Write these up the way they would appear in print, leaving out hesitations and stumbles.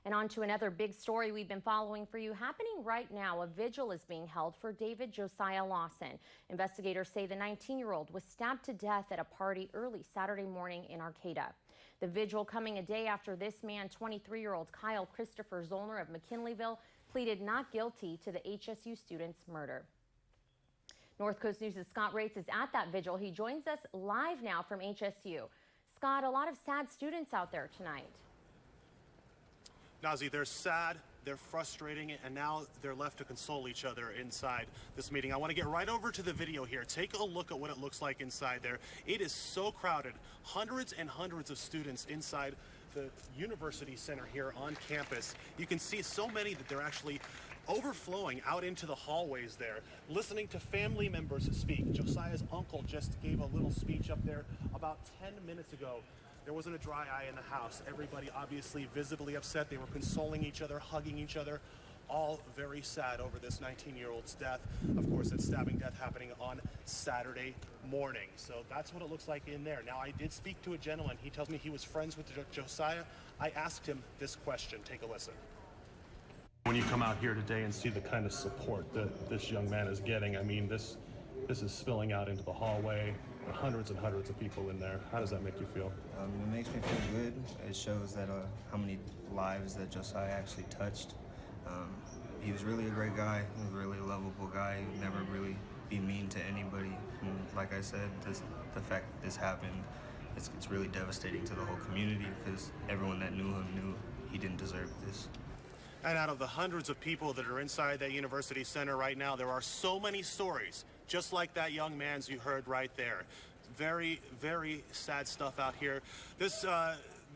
And on to another big story we've been following for you. Happening right now, a vigil is being held for David Josiah Lawson. Investigators say the 19-year-old was stabbed to death at a party early Saturday morning in Arcata. The vigil coming a day after this man, 23-year-old Kyle Christopher Zollner of McKinleyville, pleaded not guilty to the HSU student's murder. North Coast News' Scott Rates is at that vigil. He joins us live now from HSU. Scott, a lot of sad students out there tonight. Nazi, they're sad, they're frustrating, and now they're left to console each other inside this meeting. I want to get right over to the video here. Take a look at what it looks like inside there. It is so crowded. Hundreds and hundreds of students inside the university center here on campus. You can see so many that they're actually overflowing out into the hallways there, listening to family members speak. Josiah's uncle just gave a little speech up there about 10 minutes ago. There wasn't a dry eye in the house. Everybody obviously visibly upset. They were consoling each other, hugging each other, all very sad over this 19-year-old's death. Of course, that stabbing death happening on Saturday morning. So that's what it looks like in there. Now, I did speak to a gentleman. He tells me he was friends with Josiah. I asked him this question. Take a listen. When you come out here today and see the kind of support that this young man is getting, I mean, this is spilling out into the hallway, hundreds and hundreds of people in there. How does that make you feel? It makes me feel good. It shows that how many lives that Josiah actually touched. He was really a great guy. He was a really lovable guy. He would never really be mean to anybody. And like I said, the fact that this happened, it's really devastating to the whole community because everyone that knew him knew he didn't deserve this. And out of the hundreds of people that are inside that university center right now, there are so many stories, just like that young man's you heard right there. Very, very sad stuff out here. This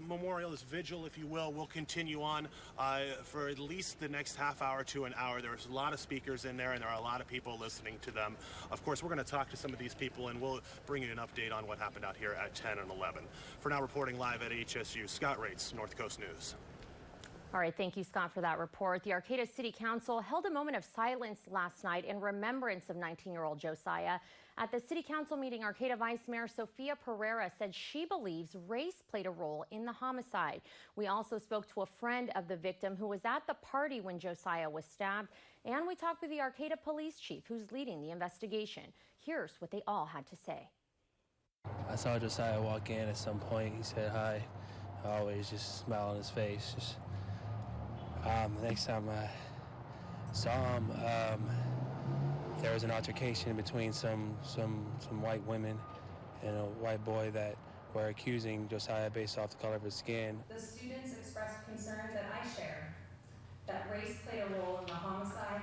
memorial, this vigil, if you will continue on for at least the next half hour to an hour. There's a lot of speakers in there, and there are a lot of people listening to them. Of course, we're going to talk to some of these people, and we'll bring you an update on what happened out here at 10 and 11. For now, reporting live at HSU, Scott Rates, North Coast News. All right, thank you, Scott, for that report. The Arcata City Council held a moment of silence last night in remembrance of 19-year-old Josiah. At the City Council meeting, Arcata Vice Mayor Sophia Pereira said she believes race played a role in the homicide. We also spoke to a friend of the victim who was at the party when Josiah was stabbed. And we talked with the Arcata police chief who's leading the investigation. Here's what they all had to say. I saw Josiah walk in at some point. He said hi. I always just smile on his face. The next time I saw him, there was an altercation between some white women and a white boy that were accusing Josiah based off the color of his skin. The students expressed concern that I share, that race played a role in the homicide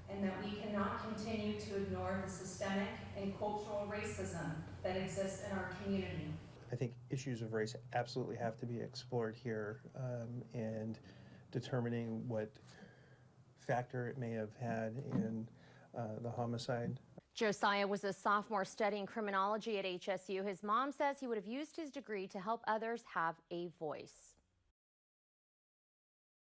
and that we cannot continue to ignore the systemic and cultural racism that exists in our community. I think issues of race absolutely have to be explored here, and determining what factor it may have had in the homicide. Josiah was a sophomore studying criminology at HSU. His mom says he would have used his degree to help others have a voice.